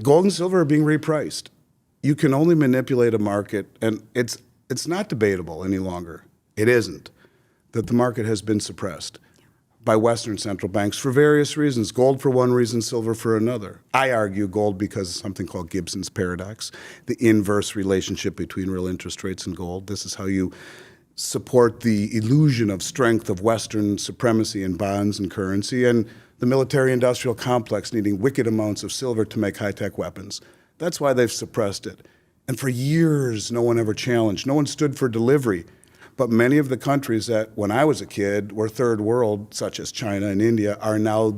Gold and silver are being repriced. You can only manipulate a market, and it's not debatable any longer. It isn't, that the market has been suppressed by Western central banks for various reasons. Gold for one reason, silver for another. I argue gold because of something called Gibson's paradox, the inverse relationship between real interest rates and gold. This is how you support the illusion of strength of Western supremacy in bonds and currency, and the military-industrial complex needing wicked amounts of silver to make high-tech weapons. That's why they've suppressed it. And for years, no one ever challenged. No one stood for delivery. But many of the countries that, when I was a kid, were third world, such as China and India, are now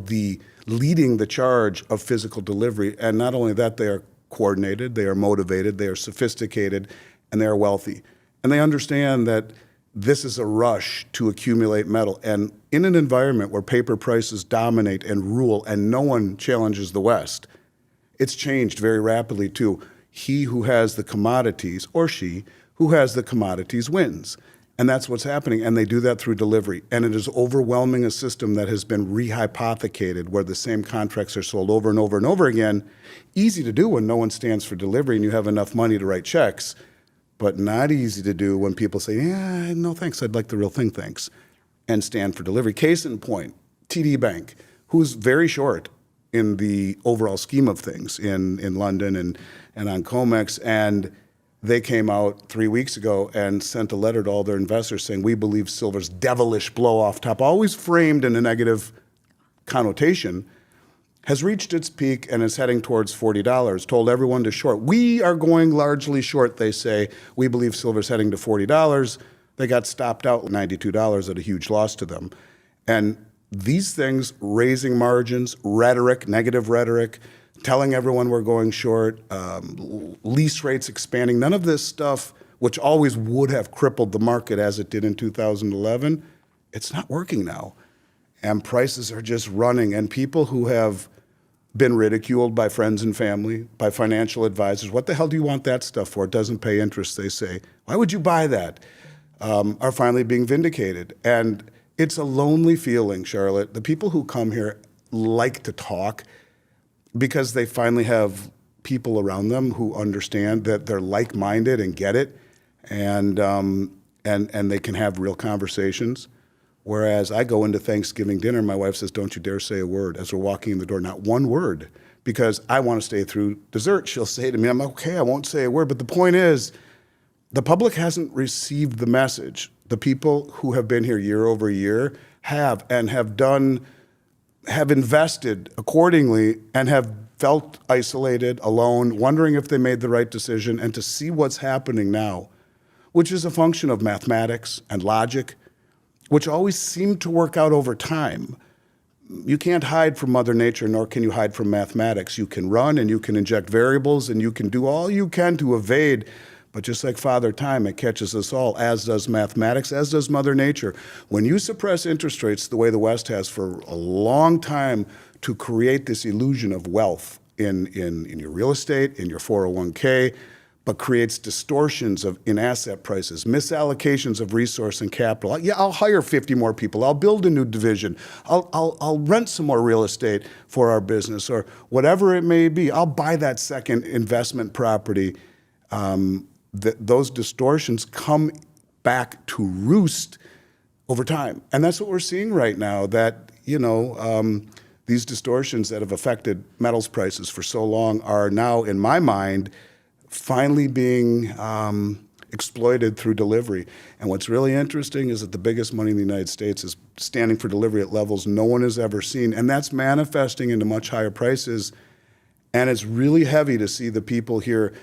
leading the charge of physical delivery. And not only that, they are coordinated, they are motivated, they are sophisticated, and they are wealthy. And they understand that this is a rush to accumulate metal. And in an environment where paper prices dominate and rule and no one challenges the West, it's changed very rapidly to he who has the commodities, or she who has the commodities wins. And that's what's happening, and they do that through delivery. And it is overwhelming a system that has been rehypothecated, where the same contracts are sold over and over and over again. Easy to do when no one stands for delivery and you have enough money to write checks, but not easy to do when people say, yeah, no thanks, I'd like the real thing, thanks, and stand for delivery. Case in point, TD Bank, who's very short in the overall scheme of things in London and on COMEX, and they came out 3 weeks ago and sent a letter to all their investors saying, we believe silver's devilish blow off top, always framed in a negative connotation, has reached its peak and is heading towards $40, told everyone to short. We are going largely short, they say. We believe silver's heading to $40. They got stopped out at $92 at a huge loss to them. And these things, raising margins, rhetoric, negative rhetoric, telling everyone we're going short, lease rates expanding, none of this stuff, which always would have crippled the market as it did in 2011, it's not working now. And prices are just running. And people who have been ridiculed by friends and family, by financial advisors, what the hell do you want that stuff for? It doesn't pay interest, they say. Why would you buy that? Are finally being vindicated. And it's a lonely feeling, Charlotte. The people who come here like to talk because they finally have people around them who understand that they're like-minded and get it, and they can have real conversations. Whereas I go into Thanksgiving dinner, my wife says, don't you dare say a word as we're walking in the door, not one word, because I want to stay through dessert. She'll say to me, I'm okay, I won't say a word. But the point is, the public hasn't received the message. The people who have been here year over year have invested accordingly and have felt isolated, alone, wondering if they made the right decision, and to see what's happening now, which is a function of mathematics and logic, which always seem to work out over time. You can't hide from Mother Nature, nor can you hide from mathematics. You can run and you can inject variables and you can do all you can to evade, but just like Father Time, it catches us all, as does mathematics, as does Mother Nature. When you suppress interest rates the way the West has for a long time to create this illusion of wealth in your real estate, in your 401k, but creates distortions in asset prices, misallocations of resource and capital. Yeah, I'll hire 50 more people. I'll build a new division. I'll rent some more real estate for our business, or whatever it may be. I'll buy that second investment property. Those distortions come back to roost over time. And that's what we're seeing right now, that, these distortions that have affected metals prices for so long are now, in my mind, finally being exploited through delivery. And what's really interesting is that the biggest money in the United States is standing for delivery at levels no one has ever seen. And that's manifesting into much higher prices. And it's really heavy to see the people here,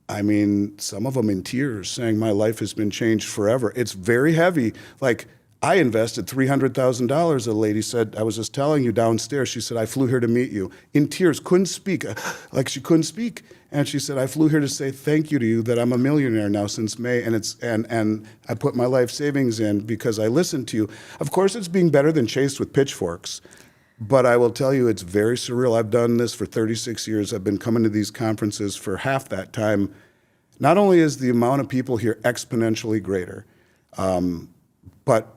I mean, some of them in tears, saying my life has been changed forever. It's very heavy. Like, I invested $300,000, a lady said, I was just telling you downstairs, she said, I flew here to meet you. In tears, couldn't speak, like she couldn't speak. And she said, I flew here to say thank you to you, that I'm a millionaire now since May, and I put my life savings in because I listened to you. Of course, it's being better than chased with pitchforks, but I will tell you, it's very surreal. I've done this for 36 years. I've been coming to these conferences for half that time. Not only is the amount of people here exponentially greater, but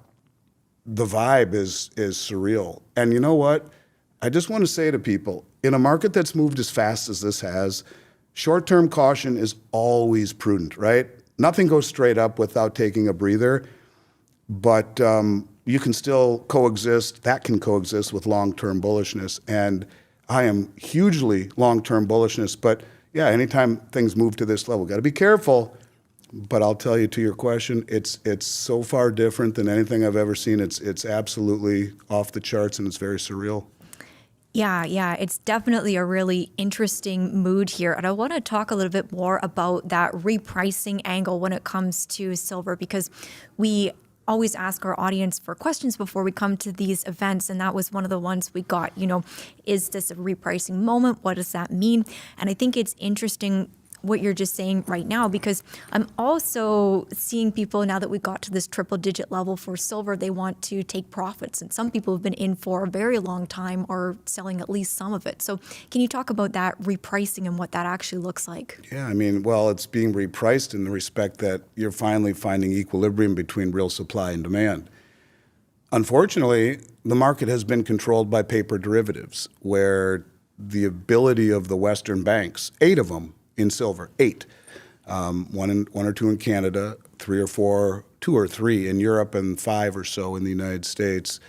the vibe is surreal. And you know what? I just want to say to people, in a market that's moved as fast as this has, short-term caution is always prudent, right? Nothing goes straight up without taking a breather, but you can still coexist, that can coexist with long-term bullishness. And I am hugely long-term bullishness, but yeah, anytime things move to this level, got to be careful. But I'll tell you, to your question, it's so far different than anything I've ever seen. It's absolutely off the charts, and it's very surreal. Yeah, it's definitely a really interesting mood here. And I want to talk a little bit more about that repricing angle when it comes to silver, because we always ask our audience for questions before we come to these events. And that was one of the ones we got, is this a repricing moment? What does that mean? And I think it's interesting what you're just saying right now, because I'm also seeing people, now that we got to this triple digit level for silver, they want to take profits. And some people have been in for a very long time or selling at least some of it. So can you talk about that repricing and what that actually looks like? Yeah, well, it's being repriced in the respect that you're finally finding equilibrium between real supply and demand. Unfortunately, the market has been controlled by paper derivatives, where the ability of the Western banks, 8 of them, in silver, 8. One or two in Canada, 3 or 4, 2 or 3 in Europe, and 5 or so in the United States,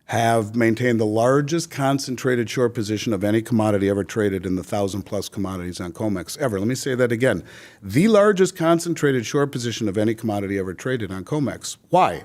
have maintained the largest concentrated short position of any commodity ever traded in the 1,000+ commodities on COMEX ever. Let me say that again. The largest concentrated short position of any commodity ever traded on COMEX. Why?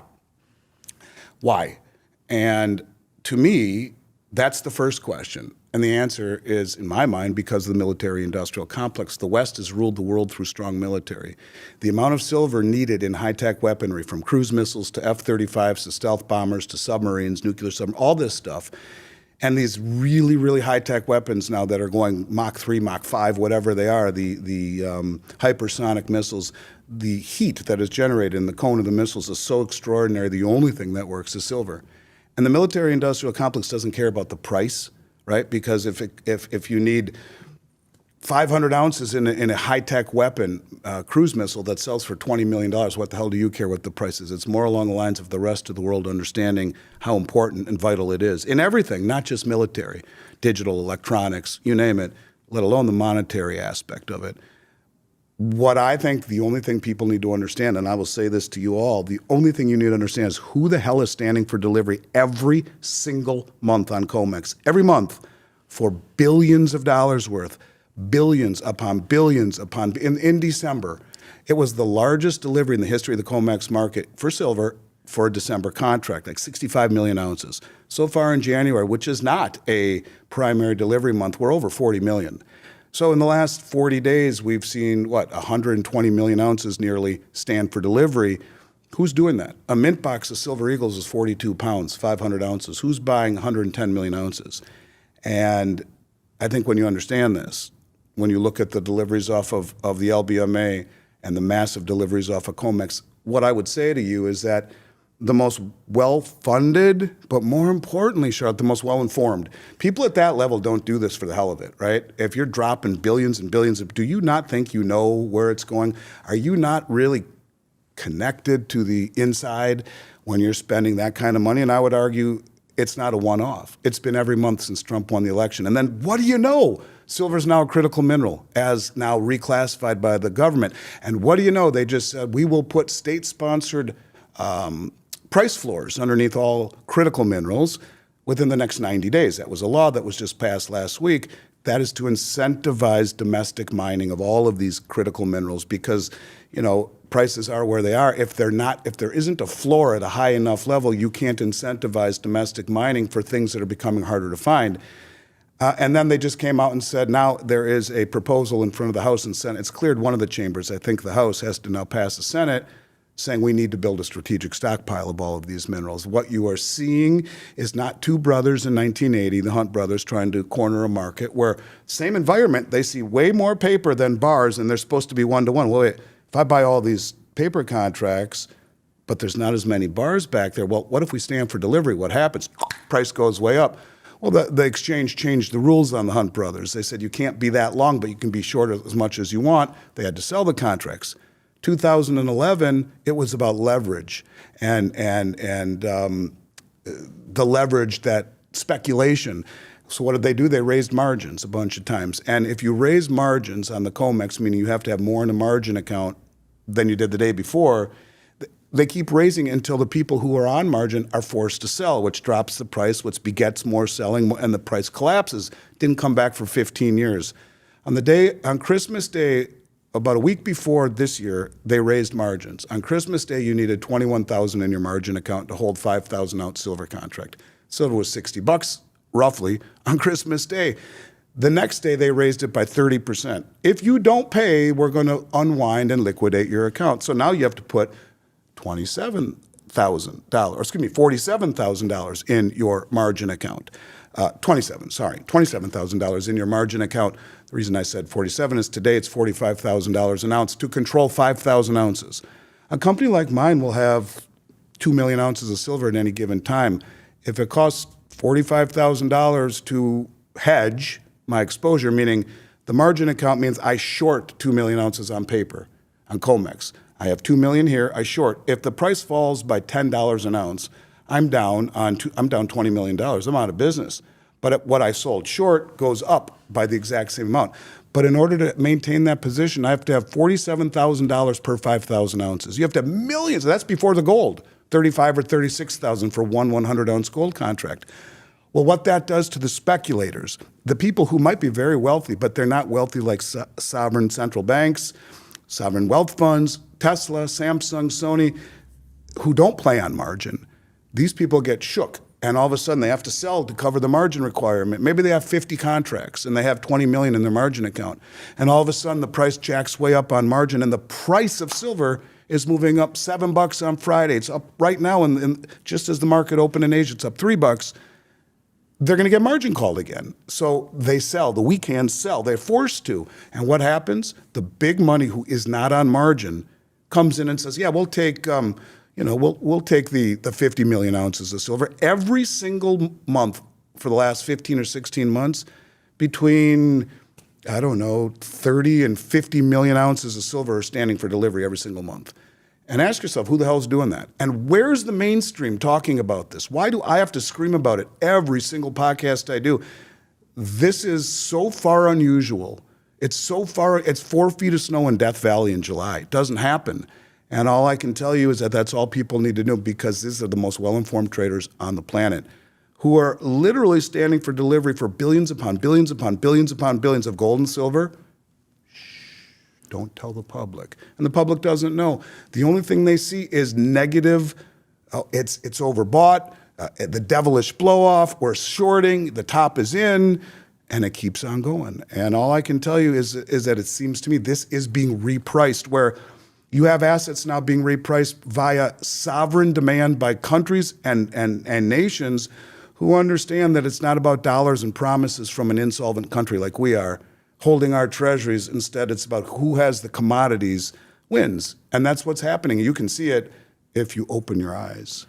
And to me, that's the first question. And the answer is, in my mind, because of the military-industrial complex. The West has ruled the world through strong military. The amount of silver needed in high-tech weaponry, from cruise missiles to F-35s to stealth bombers to submarines, nuclear submarines, all this stuff, and these really, really high-tech weapons now that are going Mach 3, Mach 5, whatever they are, the hypersonic missiles, the heat that is generated in the cone of the missiles is so extraordinary, the only thing that works is silver. And the military-industrial complex doesn't care about the price, right? Because if you need 500 ounces in a high-tech weapon, cruise missile that sells for $20 million, what the hell do you care what the price is? It's more along the lines of the rest of the world understanding how important and vital it is in everything, not just military, digital, electronics, you name it, let alone the monetary aspect of it. What I think the only thing people need to understand, and I will say this to you all, the only thing you need to understand is who the hell is standing for delivery every single month on COMEX, every month, for billions of dollars worth, billions upon billions upon, in December. It was the largest delivery in the history of the COMEX market for silver for a December contract, like 65 million ounces. So far in January, which is not a primary delivery month, we're over 40 million. So in the last 40 days, we've seen, 120 million ounces nearly stand for delivery. Who's doing that? A mint box of Silver Eagles is 42 pounds, 500 ounces. Who's buying 110 million ounces? And I think when you understand this, when you look at the deliveries off of the LBMA and the massive deliveries off of COMEX, what I would say to you is that the most well-funded, but more importantly, Charlotte, the most well-informed. People at that level don't do this for the hell of it, right? If you're dropping billions and billions, do you not think you know where it's going? Are you not really connected to the inside when you're spending that kind of money? And I would argue it's not a one-off. It's been every month since Trump won the election. And then what do you know? Silver is now a critical mineral, as now reclassified by the government. And what do you know? They just said, we will put state-sponsored price floors underneath all critical minerals within the next 90 days. That was a law that was just passed last week. That is to incentivize domestic mining of all of these critical minerals because, prices are where they are. If there isn't a floor at a high enough level, you can't incentivize domestic mining for things that are becoming harder to find. And then they just came out and said, now there is a proposal in front of the House and Senate. It's cleared one of the chambers. I think the House has to now pass the Senate, saying we need to build a strategic stockpile of all of these minerals. What you are seeing is not two brothers in 1980, the Hunt brothers, trying to corner a market where same environment, they see way more paper than bars, and they're supposed to be one-to-one. Well, wait, if I buy all these paper contracts, but there's not as many bars back there, well, what if we stand for delivery? What happens? Price goes way up. Well, the exchange changed the rules on the Hunt brothers. They said you can't be that long, but you can be short as much as you want. They had to sell the contracts. 2011, it was about leverage and the leverage that speculation. So what did they do? They raised margins a bunch of times. And if you raise margins on the COMEX, meaning you have to have more in a margin account than you did the day before, they keep raising until the people who are on margin are forced to sell, which drops the price, which begets more selling, and the price collapses. Didn't come back for 15 years. On Christmas Day, about a week before this year, they raised margins. On Christmas Day, you needed $21,000 in your margin account to hold 5,000 ounce silver contract. Silver was $60, roughly, on Christmas Day. The next day, they raised it by 30%. If you don't pay, we're going to unwind and liquidate your account. So now you have to put $47,000 in your margin account. $27,000 in your margin account. The reason I said 47 is today it's $45,000 an ounce to control 5,000 ounces. A company like mine will have 2 million ounces of silver at any given time. If it costs $45,000 to hedge my exposure, meaning the margin account means I short 2 million ounces on paper, on COMEX. I have 2 million here, I short. If the price falls by $10 an ounce, I'm down $20 million. I'm out of business. But what I sold short goes up by the exact same amount. But in order to maintain that position, I have to have $47,000 per 5,000 ounces. You have to have millions. That's before the gold, 35 or 36,000 for one 100-ounce gold contract. Well, what that does to the speculators, the people who might be very wealthy, but they're not wealthy like sovereign central banks, sovereign wealth funds, Tesla, Samsung, Sony, who don't play on margin, these people get shook. And all of a sudden they have to sell to cover the margin requirement. Maybe they have 50 contracts and they have 20 million in their margin account. And all of a sudden the price jacks way up on margin and the price of silver is moving up $7 on Friday. It's up right now, and just as the market opened in Asia, it's up $3. They're going to get margin called again. So they sell. The weak hands sell. They're forced to. And what happens? The big money who is not on margin comes in and says, yeah, we'll take we'll take the 50 million ounces of silver. Every single month for the last 15 or 16 months, between, 30 and 50 million ounces of silver are standing for delivery every single month. And ask yourself, who the hell is doing that? And where's the mainstream talking about this? Why do I have to scream about it every single podcast I do? This is so far unusual. It's 4 feet of snow in Death Valley in July. It doesn't happen. And all I can tell you is that that's all people need to know, because these are the most well-informed traders on the planet who are literally standing for delivery for billions upon billions upon billions upon billions of gold and silver. Don't tell the public. And the public doesn't know. The only thing they see is negative. It's overbought, the devilish blow-off, we're shorting, the top is in, and it keeps on going. And all I can tell you is that it seems to me this is being repriced, where you have assets now being repriced via sovereign demand by countries and nations who understand that it's not about dollars and promises from an insolvent country like we are, holding our treasuries. Instead, it's about who has the commodities wins. And that's what's happening. You can see it if you open your eyes.